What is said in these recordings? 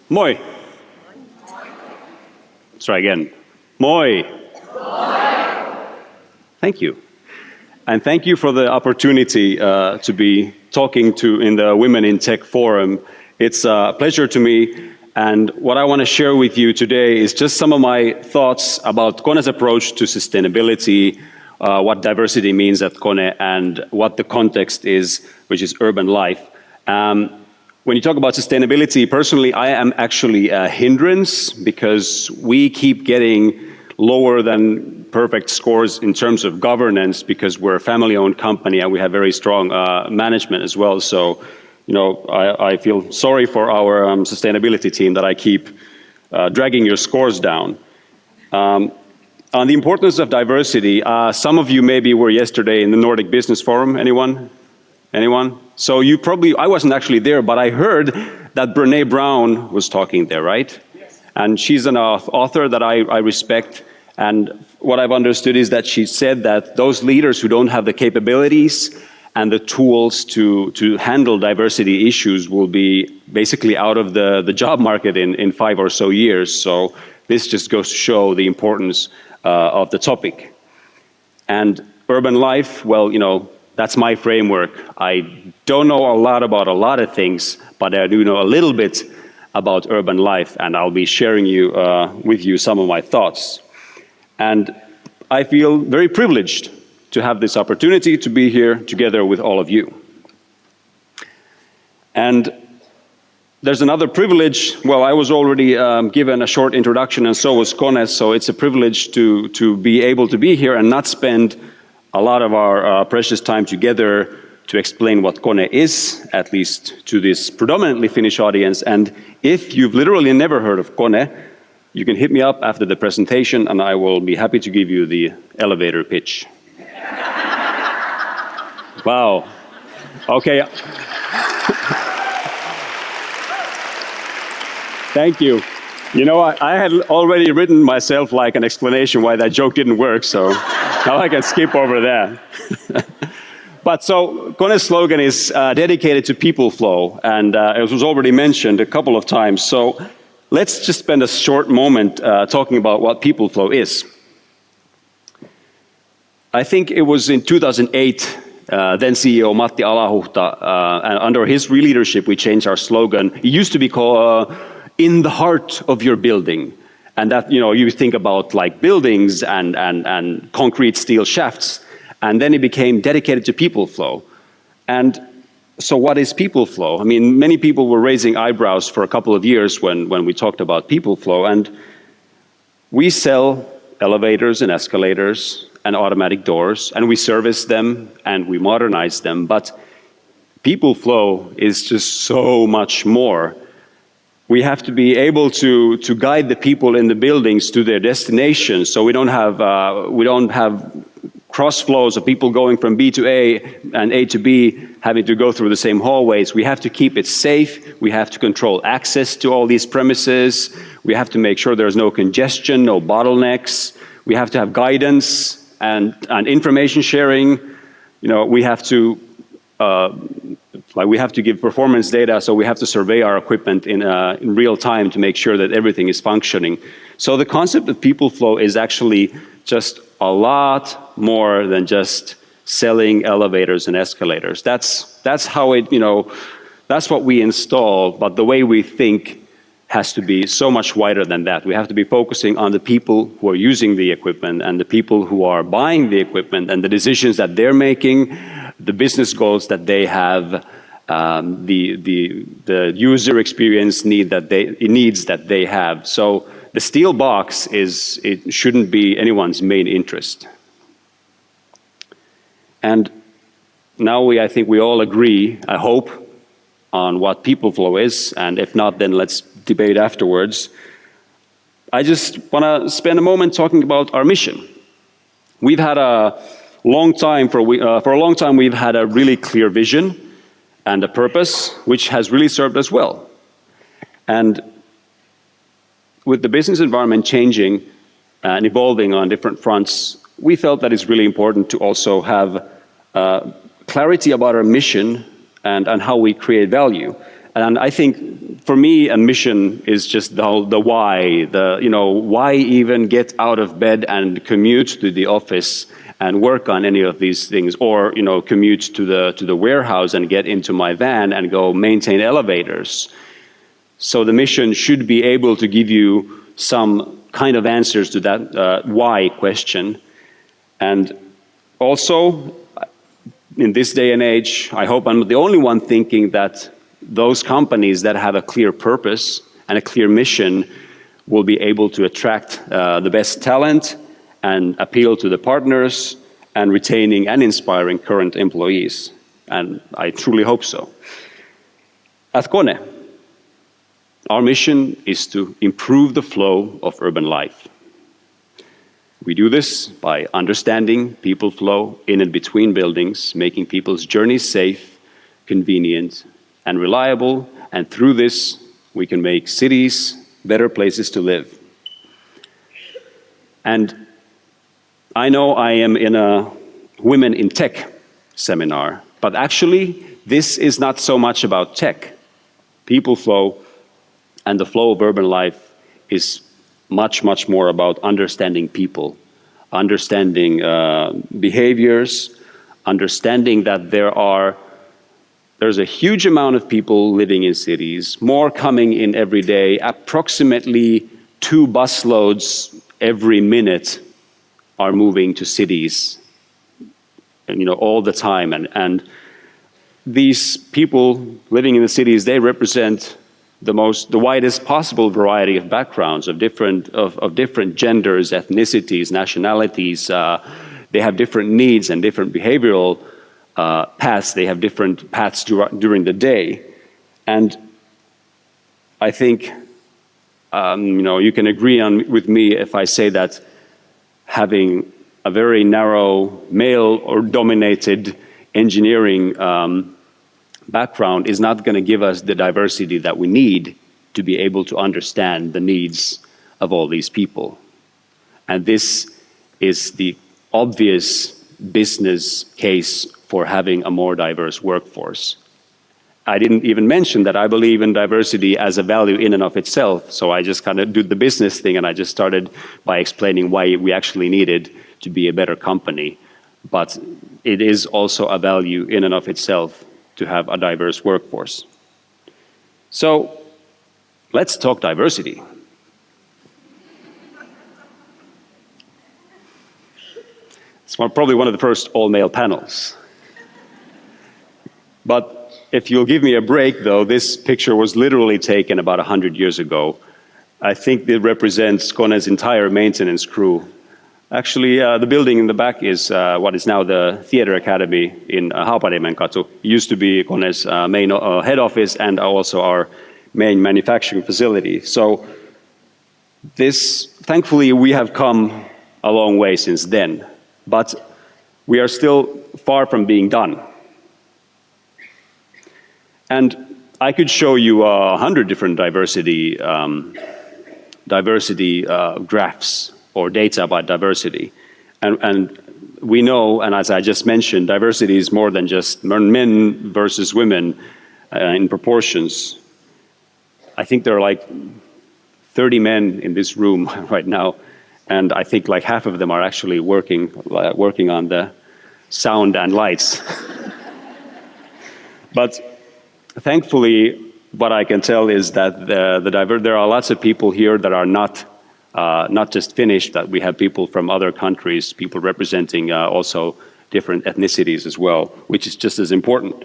Moi. Let's try again. Moi. Thank you. And thank you for the opportunity to be talking in the Women in Tech Forum. It's a pleasure to me. And what I want to share with you today is just some of my thoughts about Kone's approach to sustainability, what diversity means at Kone, and what the context is, which is urban life. When you talk about sustainability, personally, I am actually a hindrance because we keep getting lower than perfect scores in terms of governance because we're a family-owned company and we have very strong management as well. So, you know, I feel sorry for our sustainability team that I keep dragging your scores down. On the importance of diversity, some of you maybe were yesterday in the Nordic Business Forum. Anyone? Anyone? So you probably, I wasn't actually there, but I heard that Brené Brown was talking there, right? Yes. And she's an author that I respect. And what I've understood is that she said that those leaders who don't have the capabilities and the tools to handle diversity issues will be basically out of the job market in 5 or so years. So this just goes to show the importance of the topic. And urban life, well, you know, that's my framework. I don't know a lot about a lot of things, but I do know a little bit about urban life, and I'll be sharing with you some of my thoughts. And I feel very privileged to have this opportunity to be here together with all of you. And there's another privilege. Well, I was already given a short introduction, and so was Kone, so it's a privilege to be able to be here and not spend a lot of our precious time together to explain what Kone is, at least to this predominantly Finnish audience. And if you've literally never heard of Kone, you can hit me up after the presentation and I will be happy to give you the elevator pitch. Wow. Okay. Thank you. You know, I had already written myself like an explanation why that joke didn't work, so now I can skip over that. But so Kone's slogan is dedicated to people flow, and it was already mentioned a couple of times. So let's just spend a short moment talking about what people flow is. I think it was in 2008, then CEO Matti Alahuhta, and under his leadership, we changed our slogan. It used to be called in the heart of your building. And that, you know, you think about like buildings and concrete steel shafts. And then it became dedicated to people flow. And so what is people flow? I mean, many people were raising eyebrows for a couple of years when we talked about people flow. And we sell elevators and escalators and automatic doors, and we service them and we modernize them. But people flow is just so much more. We have to be able to guide the people in the buildings to their destination, so we don't have cross flows of people going from B to A and A to B having to go through the same hallways. We have to keep it safe. We have to control access to all these premises. We have to make sure there's no congestion, no bottlenecks. We have to have guidance and information sharing. You know, we have to give performance data, so we have to survey our equipment in real time to make sure that everything is functioning. So the concept of people flow is actually just a lot more than just selling elevators and escalators. That's how it, you know, that's what we install, but the way we think has to be so much wider than that. We have to be focusing on the people who are using the equipment and the people who are buying the equipment and the decisions that they're making, the business goals that they have, the user experience needs that they have. So the steel box it shouldn't be anyone's main interest. And now I think we all agree, I hope, on what people flow is, and if not, then let's debate afterwards. I just want to spend a moment talking about our mission. We've had a long time, for a long time we've had a really clear vision and a purpose, which has really served us well. And with the business environment changing and evolving on different fronts, we felt that it's really important to also have clarity about our mission and how we create value. And I think for me, a mission is just the why, why even get out of bed and commute to the office and work on any of these things, or commute to the warehouse and get into my van and go maintain elevators. So the mission should be able to give you some kind of answers to that why question. And also, in this day and age, I hope I'm the only one thinking that those companies that have a clear purpose and a clear mission will be able to attract the best talent and appeal to the partners and retaining and inspiring current employees. And I truly hope so. At Kone, our mission is to improve the flow of urban life. We do this by understanding people flow in and between buildings, making people's journeys safe, convenient, and reliable, and through this, we can make cities better places to live. And I know I am in a Women in Tech seminar, but actually, this is not so much about tech. People flow and the flow of urban life is much, much more about understanding people, understanding behaviors, understanding that there's a huge amount of people living in cities, more coming in every day, approximately 2 busloads every minute are moving to cities, and, all the time. And these people living in the cities, they represent the widest possible variety of backgrounds, of different genders, ethnicities, nationalities. They have different needs and different behavioral paths. They have different paths during the day. And I think, you can agree with me if I say that having a very narrow male or dominated engineering background is not going to give us the diversity that we need to be able to understand the needs of all these people. And this is the obvious business case for having a more diverse workforce. I didn't even mention that I believe in diversity as a value in and of itself, so I just kind of did the business thing and I just started by explaining why we actually needed to be a better company. But it is also a value in and of itself to have a diverse workforce. So let's talk diversity. It's probably one of the first all-male panels. But if you'll give me a break, though, this picture was literally taken about 100 years ago. I think it represents Kone's entire maintenance crew. Actually, the building in the back is what is now the Theatre Academy in Haapaniemenkatu. Used to be Kone's main head office and also our main manufacturing facility. So thankfully, we have come a long way since then, but we are still far from being done. And I could show you 100 different diversity graphs or data about diversity. And we know, and as I just mentioned, diversity is more than just men versus women in proportions. I think there are like 30 men in this room right now, and I think like half of them are actually working on the sound and lights. But thankfully, what I can tell is that there are lots of people here that are not just Finnish, that we have people from other countries, people representing also different ethnicities as well, which is just as important.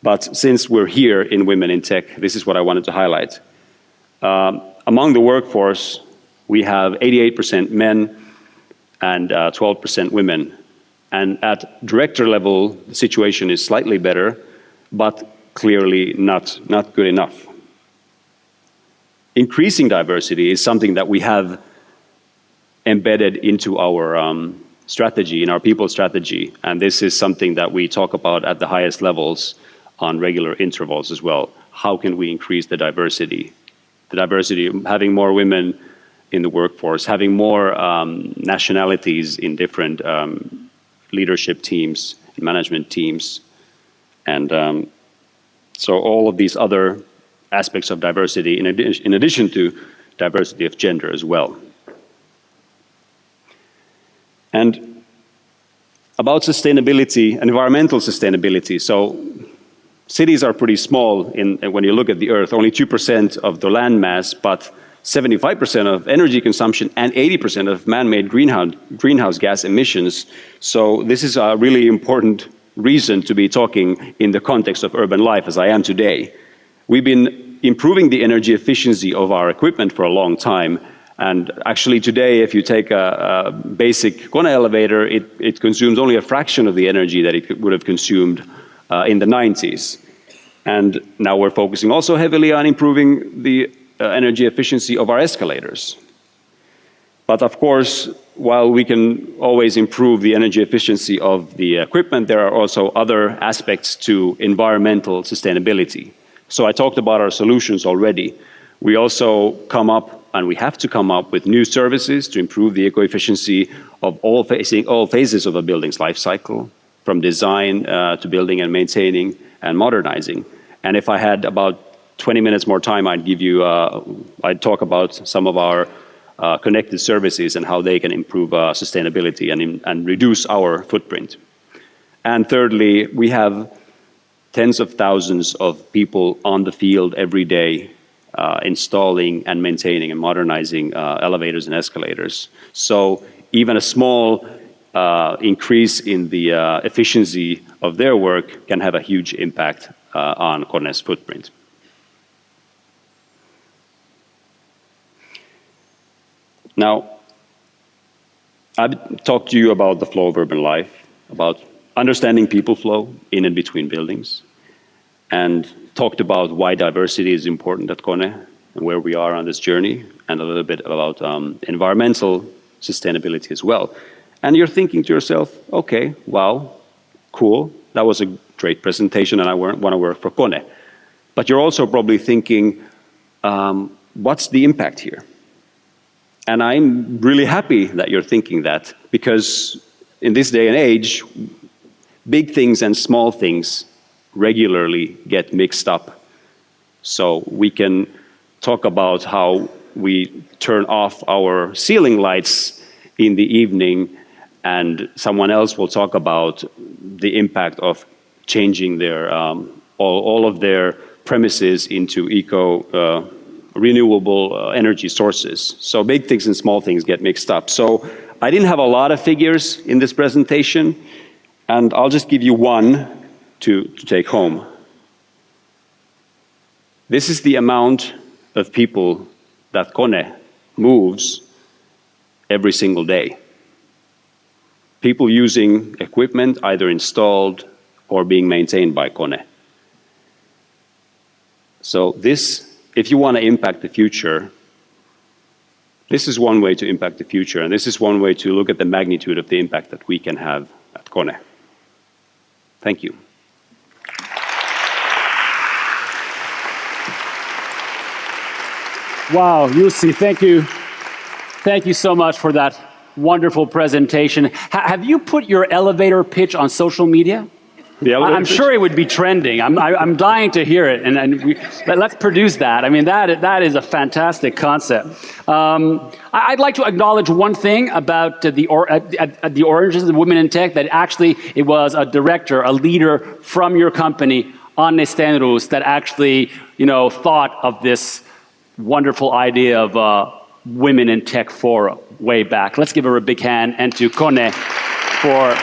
But since we're here in Women in Tech, this is what I wanted to highlight. Among the workforce, we have 88% men and 12% women. And at director level, the situation is slightly better, but clearly not good enough. Increasing diversity is something that we have embedded into our strategy, in our people strategy, and this is something that we talk about at the highest levels on regular intervals as well. How can we increase the diversity? The diversity, having more women in the workforce, having more nationalities in different leadership teams, management teams, and So all of these other aspects of diversity in addition to diversity of gender as well. And about sustainability, environmental sustainability. So cities are pretty small when you look at the Earth, only 2% of the land mass, but 75% of energy consumption and 80% of man-made greenhouse gas emissions. So this is a really important reason to be talking in the context of urban life as I am today. We've been improving the energy efficiency of our equipment for a long time. And actually today, if you take a basic Kone elevator, it consumes only a fraction of the energy that it would have consumed in the 90s. And now we're focusing also heavily on improving the energy efficiency of our escalators. But of course, while we can always improve the energy efficiency of the equipment, there are also other aspects to environmental sustainability. So I talked about our solutions already. We also come up, and we have to come up with new services to improve the eco-efficiency of all phases of a building's life cycle, from design to building and maintaining and modernizing. And if I had about 20 minutes more time, I'd talk about some of our connected services and how they can improve sustainability and reduce our footprint. And thirdly, we have tens of thousands of people on the field every day installing and maintaining and modernizing elevators and escalators. So even a small increase in the efficiency of their work can have a huge impact on Kone's footprint. Now, I've talked to you about the flow of urban life, about understanding people flow in and between buildings, and talked about why diversity is important at Kone and where we are on this journey, and a little bit about environmental sustainability as well. And you're thinking to yourself, okay, wow, cool, that was a great presentation and I want to work for Kone. But you're also probably thinking, what's the impact here? And I'm really happy that you're thinking that, because in this day and age, big things and small things regularly get mixed up. So we can talk about how we turn off our ceiling lights in the evening, and someone else will talk about the impact of changing their all of their premises into renewable energy sources. So big things and small things get mixed up. So I didn't have a lot of figures in this presentation, and I'll just give you one to take home. This is the amount of people that Kone moves every single day. People using equipment either installed or being maintained by Kone. So this, if you want to impact the future, this is one way to impact the future, and this is one way to look at the magnitude of the impact that we can have at Kone. Thank you. Wow, Jussi, thank you. Thank you so much for that wonderful presentation. Have you put your elevator pitch on social media? I'm sure it would be trending. I'm dying to hear it, and let's produce that. I mean, that is a fantastic concept. I'd like to acknowledge one thing about the Oranges, the Women in Tech, that actually it was a director, a leader from your company, Anne Stenroos, that actually thought of this wonderful idea of Women in Tech Forum way back. Let's give her a big hand, and to Kone for...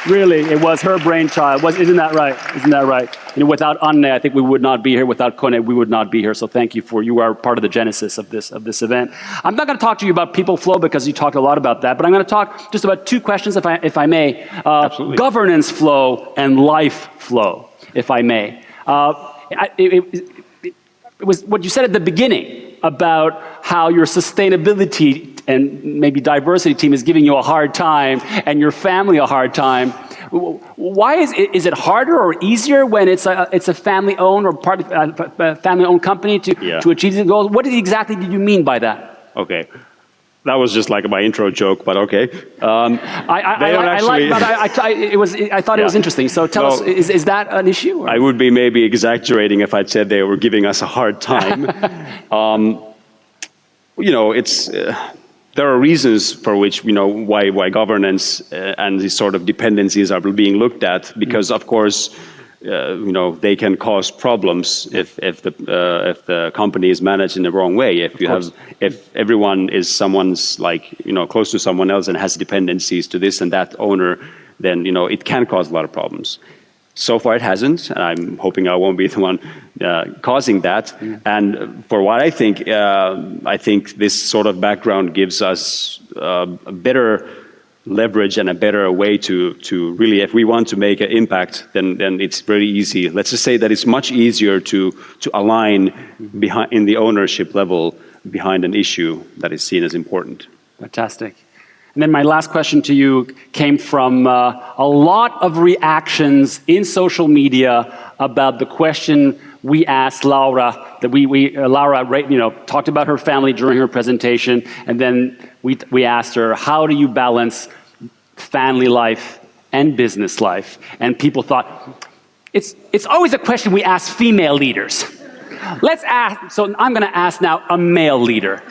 Really, it was her brainchild. Isn't that right? Isn't that right? Without Anne, I think we would not be here. Without Kone, we would not be here. So thank you you are part of the genesis of this event. I'm not going to talk to you about people flow because you talked a lot about that, but I'm going to talk just about two questions, if I may. Absolutely. Governance flow and life flow, if I may. It was what you said at the beginning about how your sustainability and maybe diversity team is giving you a hard time and your family a hard time. Why is it harder or easier when it's a family-owned or part of a family-owned company to achieve the goals? What exactly did you mean by that? Okay. That was just like my intro joke, but okay. I thought it was interesting. So tell us, is that an issue? Or? I would be maybe exaggerating if I'd said they were giving us a hard time. There are reasons for which, why governance and these sort of dependencies are being looked at, because of course, they can cause problems if the company is managed in the wrong way. If everyone is someone's close to someone else and has dependencies to this and that owner, then it can cause a lot of problems. So far it hasn't, and I'm hoping I won't be the one causing that. And for what I think this sort of background gives us a better leverage and a better way to really, if we want to make an impact, then it's very easy. Let's just say that it's much easier to align in the ownership level behind an issue that is seen as important. Fantastic. And then my last question to you came from a lot of reactions in social media about the question we asked Laura, that Laura talked about her family during her presentation, and then we asked her, how do you balance family life and business life? And people thought, it's always a question we ask female leaders. Let's ask, so I'm going to ask now a male leader.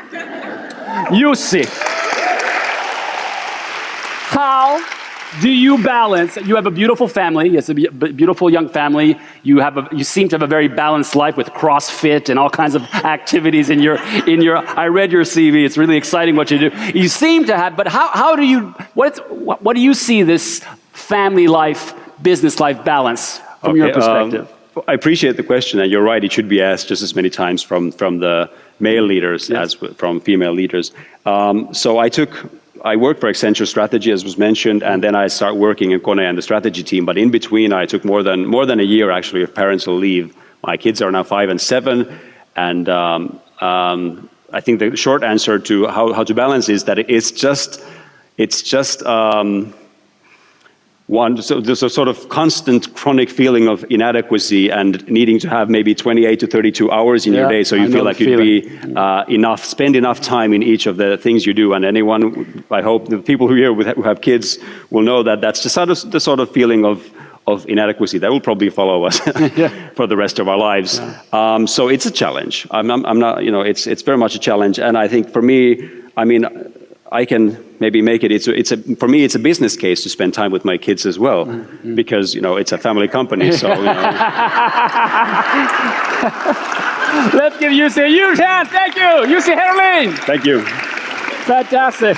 Jussi, how do you balance? You have a beautiful family. It's a beautiful young family. You seem to have a very balanced life with CrossFit and all kinds of activities in your. I read your CV. It's really exciting what you do. You seem to have, but how do you? What do you see this family life, business life balance from your perspective? I appreciate the question, and you're right. It should be asked just as many times from the male leaders as from female leaders. I worked for Accenture Strategy, as was mentioned, and then I started working in Kone and the strategy team. But in between, I took more than a year actually of parental leave. My kids are now 5 and 7, and I think the short answer to how to balance is that it's just there's a sort of constant chronic feeling of inadequacy and needing to have maybe 28 to 32 hours in your day, so you feel like you'd be spend enough time in each of the things you do. And anyone, I hope the people who have kids will know that that's just the sort of feeling of inadequacy that will probably follow us for the rest of our lives. So it's a challenge. I'm not, it's very much a challenge. And I think for me, I can maybe make it. For me, it's a business case to spend time with my kids as well, because it's a family company. So. Let's give Jussi a huge hand. Thank you, Jussi Herlin. Thank you. Fantastic.